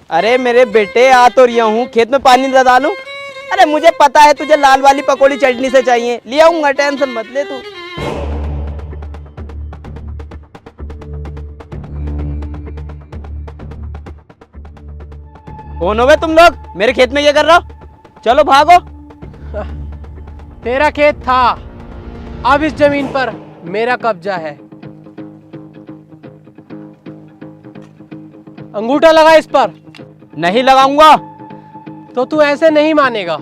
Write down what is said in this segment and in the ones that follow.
अरे मेरे बेटे, आ तो रिया हूँ, खेत में पानी न डालूं? अरे मुझे पता है तुझे लाल वाली पकौड़ी चटनी से चाहिए, ले आऊंगा, टेंशन मत ले तू। कौन हो बे तुम लोग? मेरे खेत में ये कर रहा हो? चलो भागो। तेरा खेत था, अब इस जमीन पर मेरा कब्जा है। अंगूठा लगा इस पर। नहीं लगाऊंगा। तो तू ऐसे नहीं मानेगा।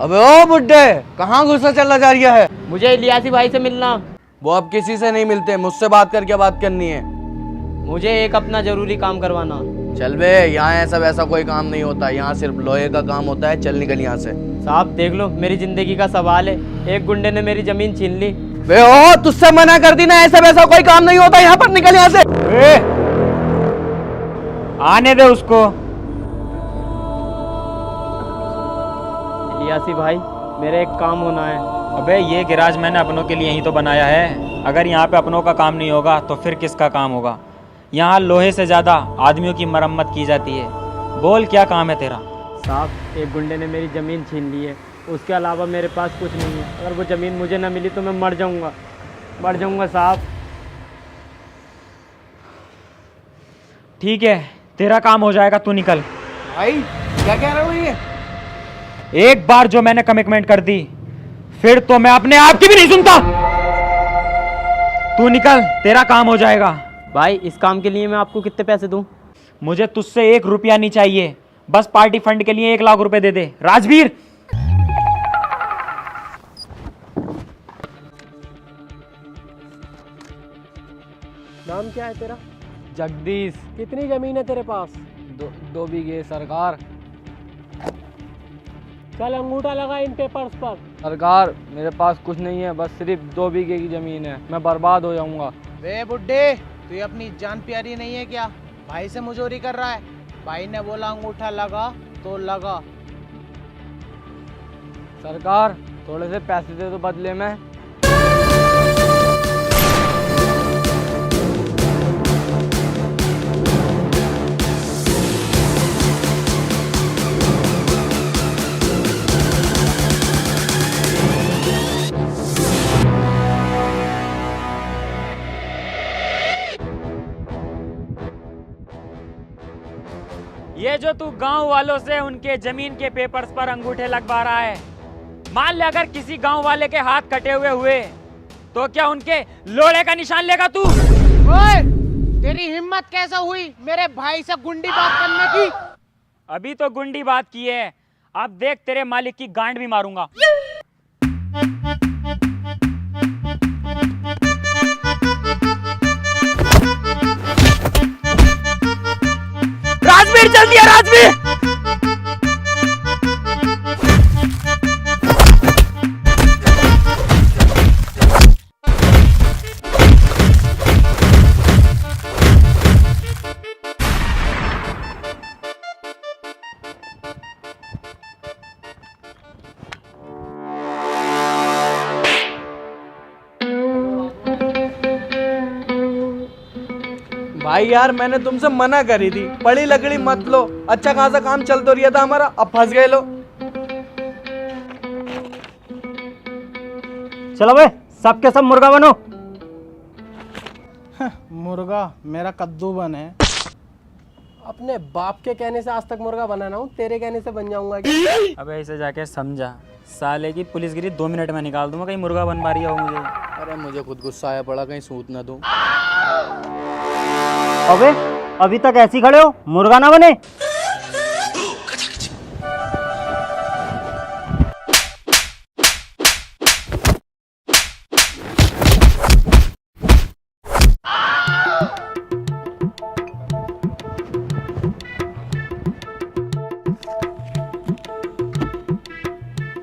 अबे ओ बुड्ढे, कहाँ घुसा चला जा रहा है? मुझे इलियासी भाई से मिलना। वो अब किसी से नहीं मिलते, मुझसे बात करके बात करनी है। मुझे एक अपना जरूरी काम करवाना। चल बे, यहाँ ऐसा वैसा कोई काम नहीं होता, यहाँ सिर्फ लोहे का काम होता है। चल निकल यहाँ से। साहब देख लो, मेरी जिंदगी का सवाल है, एक गुंडे ने मेरी जमीन छीन ली। बे ओ, तुझसे मना कर दी ना, ऐसा वैसा कोई काम नहीं होता, यहाँ पर निकल यहाँ से। आने दे उसको। इलियासी भाई, मेरे एक काम होना है। अबे ये गैराज मैंने अपनों के लिए ही तो बनाया है। अगर यहाँ पे अपनों का काम नहीं होगा तो फिर किसका काम होगा? यहाँ लोहे से ज़्यादा आदमियों की मरम्मत की जाती है। बोल क्या काम है तेरा? साहब, एक गुंडे ने मेरी ज़मीन छीन ली है, उसके अलावा मेरे पास कुछ नहीं है। अगर वो ज़मीन मुझे ना मिली तो मैं मर जाऊँगा साहब। ठीक है, तेरा काम हो जाएगा, तू निकल। भाई क्या कह रहे हो ये? एक बार जो मैंने कमिटमेंट कर दी, फिर तो मैं अपने आप की भी नहीं सुनता। तू निकल, तेरा काम हो जाएगा। भाई, इस काम के लिए मैं आपको कितने पैसे दूं? मुझे तुझसे 1 रुपया नहीं चाहिए, बस पार्टी फंड के लिए 1 लाख रुपए दे दे। राजवीर, नाम क्या है तेरा? जगदीश। कितनी जमीन है तेरे पास? 2 बीघे सरकार। चल अंगूठा लगा इन पेपर्स पर। सरकार, मेरे पास कुछ नहीं है, बस सिर्फ 2 बीघे की जमीन है, मैं बर्बाद हो जाऊंगा। वे बुड्ढे, तू अपनी जान प्यारी नहीं है क्या? भाई से मुजोरी कर रहा है। भाई ने बोला अंगूठा लगा तो लगा। सरकार, थोड़े से पैसे दे दो बदले में। ये जो तू गांव वालों से उनके जमीन के पेपर्स पर अंगूठे लगवा रहा है, मान ले अगर किसी गांव वाले के हाथ कटे हुए तो क्या उनके लोड़े का निशान लेगा तू? ओए, तेरी हिम्मत कैसे हुई मेरे भाई से गुंडी बात करने की? अभी तो गुंडी बात की है, अब देख तेरे मालिक की गांड भी मारूंगा। राजवीर, जल्दी है राजवीर। भाई यार, मैंने तुमसे मना करी थी, बड़ी लकड़ी मत लो। अच्छा खासा काम चल तो रहा था हमारा, अब फंस गए लो। चलो बे, सबके सब मुर्गा बनो। मुर्गा मेरा कद्दू बन है। अपने बाप के कहने से आज तक मुर्गा बना ना हूँ, तेरे कहने से बन जाऊंगा क्या? अबे ऐसे जाके समझा, साले की पुलिसगिरी 2 मिनट में निकाल दूंगा, कहीं मुर्गा बन पा रही हो मुझे। अरे मुझे खुद गुस्सा आया पड़ा, कहीं सूत ना दूं। अबे, अभी तक ऐसे ही खड़े हो, मुर्गा ना बने।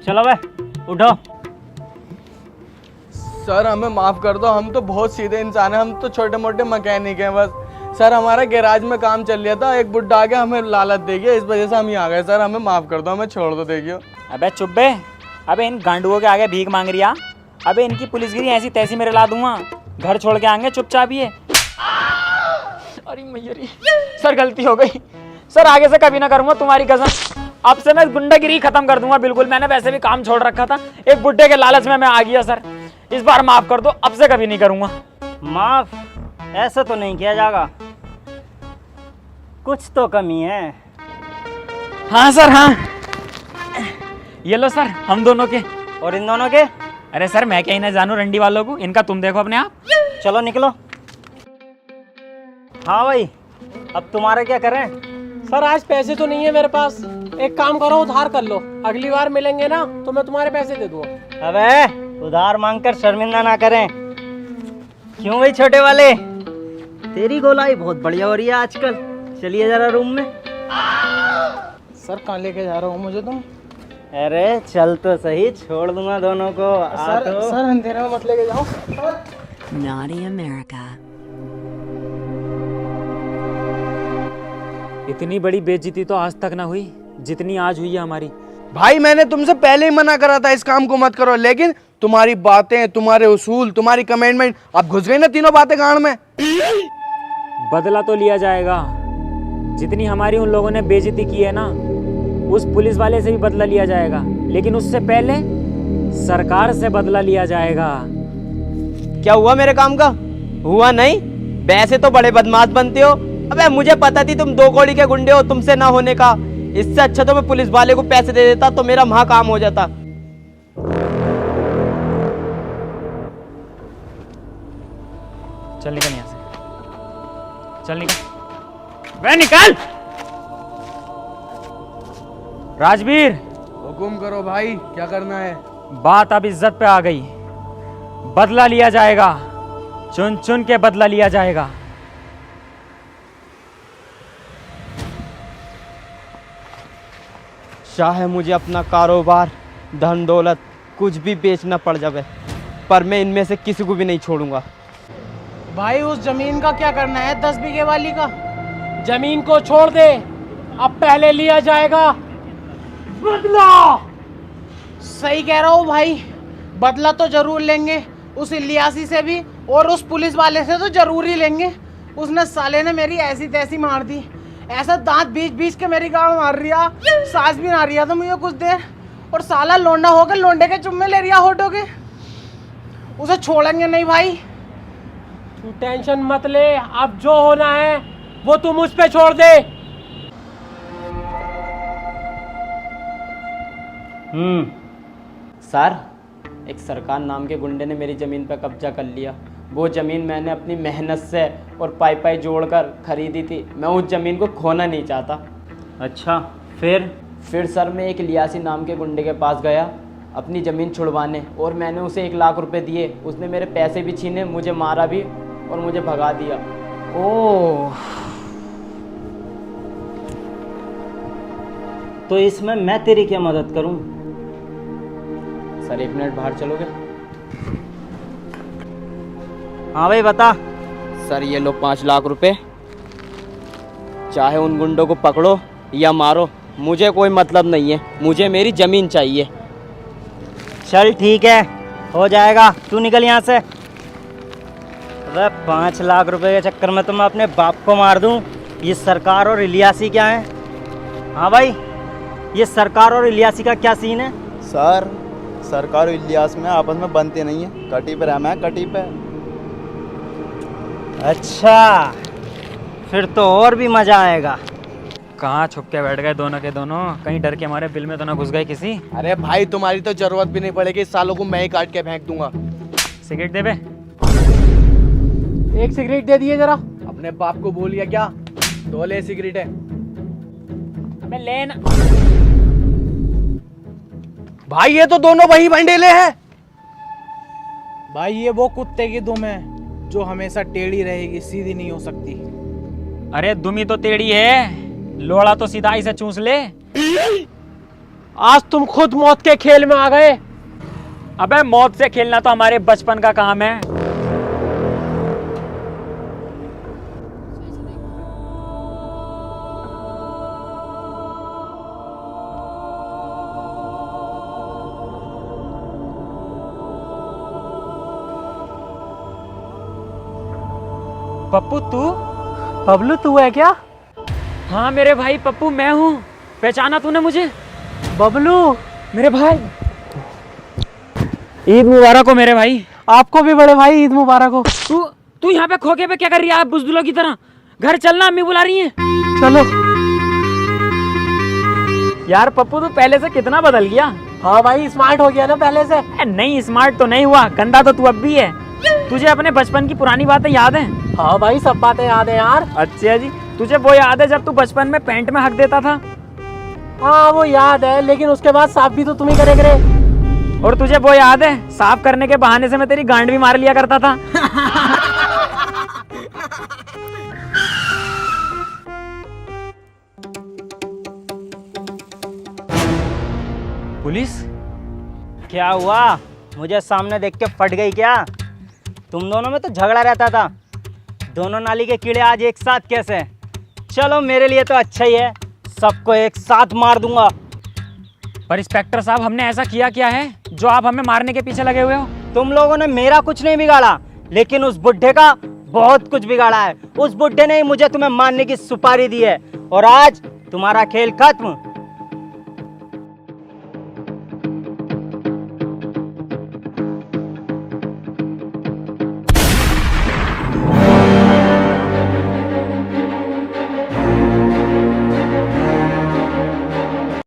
चलो बे उठो। सर हमें माफ कर दो, हम तो बहुत सीधे इंसान हैं, हम तो छोटे मोटे मैकेनिक हैं बस। सर हमारा गैराज में काम चल रहा था, एक बुड्ढा आ गया हमें लालच दे गया, इस वजह से हम यहाँ आ गए। सर हमें माफ कर दो, हमें छोड़ दो। देखियो अबे चुप बे, अबे इन गांडुओं के आगे भीख मांग रिया, अबे इनकी पुलिसगिरी ऐसी तैसी मेरे ला दूंगा, घर छोड़ के आएंगे चुपचाप ये। अरे मैयरी सर गलती हो गई सर, आगे से कभी ना करूंगा तुम्हारी कसम, अब से मैं गुंडागिरी खत्म कर दूंगा बिल्कुल। मैंने वैसे भी काम छोड़ रखा था, एक बुड्ढे के लालच में मैं आ गया सर, इस बार माफ कर दो, अब से कभी नहीं करूंगा। माफ ऐसा तो नहीं किया जाएगा, कुछ तो कमी है। हाँ सर हाँ, ये लो सर हम दोनों के। और इन दोनों के? अरे सर मैं क्या ही ना जानू रंडी वालों को, इनका तुम देखो अपने आप। चलो निकलो। हाँ भाई अब तुम्हारा क्या करें? सर आज पैसे तो नहीं है मेरे पास, एक काम करो उधार कर लो, अगली बार मिलेंगे ना तो मैं तुम्हारे पैसे दे दूंगा। अबे उधार मांगकर शर्मिंदा ना करें। क्यों भाई छोटे वाले, तेरी गोलाई बहुत बढ़िया हो रही है आजकल, चलिए जरा रूम में। सर कहाँ लेके जा रहे हो मुझे तुम? अरे चल तो सही, छोड़ दूंगा दोनों को। आ तो। सर अंधेरे में मत लेके जाओ। Naughty America. इतनी बड़ी बेइज्जती तो आज तक ना हुई जितनी आज हुई है हमारी। भाई मैंने तुमसे पहले ही मना करा था इस काम को मत करो, लेकिन तुम्हारी बातें, तुम्हारे उसूल, तुम्हारी कमेंटमेंट, अब घुस गई ना तीनों बातें गांड में। बदला तो लिया जाएगा, जितनी हमारी उन लोगों ने बेइज्जती की है ना, उस पुलिस वाले से भी बदला लिया जाएगा, लेकिन उससे पहले सरकार से बदला लिया जाएगा। क्या हुआ मेरे काम का? हुआ नहीं? वैसे तो बड़े बदमाश बनते हो। अबे मुझे पता थी तुम 2 कौड़ी के गुंडे हो, तुमसे ना होने का। इससे अच्छा तो मैं पुलिस वाले को पैसे दे देता तो मेरा वहां काम हो जाता। चल निकल यहाँ से, चल निकल, वे निकल। राजवीर हुकुम करो भाई, क्या करना है? बात अब इज्जत पे आ गई, बदला लिया जाएगा, चुन चुन के बदला लिया जाएगा। चाहे मुझे अपना कारोबार, धन दौलत कुछ भी बेचना पड़ जाए, पर मैं इनमें से किसी को भी नहीं छोड़ूंगा। भाई उस जमीन का क्या करना है, 10 बीघे वाली का? जमीन को छोड़ दे, अब पहले लिया जाएगा बदला। सही कह रहा हूँ भाई, बदला तो जरूर लेंगे, उस इलियासी से भी और उस पुलिस वाले से तो जरूर ही लेंगे। उसने साले ने मेरी ऐसी तैसी मार दी, ऐसा दांत बीच बीच के मेरी गाँव मार रिया, सांस भी ना रिया था मुझे कुछ देर, और साला लोंडा होकर लोंडे के चुम्मे ले रिया होटो के। उसे छोड़ेंगे नहीं भाई। तू टेंशन मत ले, अब जो होना है वो तू मुझ पे छोड़ दे। सर एक सरकार नाम के गुंडे ने मेरी ज़मीन पर कब्जा कर लिया। वो ज़मीन मैंने अपनी मेहनत से और पाई पाई जोड़कर खरीदी थी, मैं उस ज़मीन को खोना नहीं चाहता। अच्छा फिर सर मैं एक लियासी नाम के गुंडे के पास गया अपनी ज़मीन छुड़वाने, और मैंने उसे 1 लाख रुपए दिए। उसने मेरे पैसे भी छीने, मुझे मारा भी और मुझे भगा दिया। ओह, तो इसमें मैं तेरी क्या मदद करूं? सर 1 मिनट बाहर चलोगे? हाँ भाई बता। सर ये लो 5 लाख रुपए, चाहे उन गुंडों को पकड़ो या मारो, मुझे कोई मतलब नहीं है, मुझे मेरी ज़मीन चाहिए। चल ठीक है, हो जाएगा, तू निकल यहाँ से। अरे 5 लाख रुपए के चक्कर में तो मैं अपने बाप को मार दूं। ये सरकार और इलियासी क्या है? हाँ भाई, ये सरकार और इलियासी का क्या सीन है? सर सरकार इलियास में आपस में बनते नहीं है, कटी पे रहना है, कटी पे। अच्छा फिर तो और भी मजा आएगा। कहाँ छुप के बैठ गए दोनों के दोनों, कहीं डर के हमारे बिल में तो ना घुस गए किसी। अरे भाई तुम्हारी तो जरूरत भी नहीं पड़ेगी, इस सालों को मैं ही काट के फेंक दूंगा। सिगरेट दे बे। एक सिगरेट दे दिए जरा। अपने बाप को बोलिए क्या, 2 ले सिगरेट है। अबे लेना। भाई ये तो दोनों वही भंडेले हैं। भाई ये वो कुत्ते की दुम है जो हमेशा टेढ़ी रहेगी, सीधी नहीं हो सकती। अरे दुमी तो टेढ़ी है, लोड़ा तो सीधा ही से चूस ले। आज तुम खुद मौत के खेल में आ गए। अबे मौत से खेलना तो हमारे बचपन का काम है। पप्पू तू? बबलू तू है क्या? हाँ मेरे भाई पप्पू मैं हूँ। पहचाना तूने मुझे? बबलू मेरे भाई ईद मुबारक हो मेरे भाई। आपको भी बड़े भाई ईद मुबारक हो। तू तू यहाँ पे खोके पे क्या कर रही है? आप बुजदिलों की तरह घर चलना, अम्मी बुला रही हैं। चलो। यार पप्पू तू पहले से कितना बदल गया। हाँ भाई स्मार्ट हो गया ना पहले से। नहीं स्मार्ट तो नहीं हुआ, गंदा तो तू अब भी है। तुझे अपने बचपन की पुरानी बातें याद हैं? हाँ भाई सब बातें याद है यार। अच्छा जी, तुझे वो याद है जब तू बचपन में पैंट में हक देता था? हाँ वो याद है, लेकिन उसके बाद साफ भी तो तुम ही करे करे। और तुझे वो याद है साफ करने के बहाने से मैं तेरी गांड भी मार लिया करता था? पुलिस? क्या हुआ? मुझे सामने देख के फट गई क्या? तुम दोनों में तो झगड़ा रहता था। दोनों नाली के कीड़े आज एक साथ कैसे? चलो मेरे लिए तो अच्छा ही है, सबको एक साथ मार दूंगा। पर इंस्पेक्टर साहब हमने ऐसा किया क्या है जो आप हमें मारने के पीछे लगे हुए हो? तुम लोगों ने मेरा कुछ नहीं बिगाड़ा, लेकिन उस बुड्ढे का बहुत कुछ बिगाड़ा है। उस बुड्ढे ने ही मुझे तुम्हें मारने की सुपारी दी है और आज तुम्हारा खेल खत्म।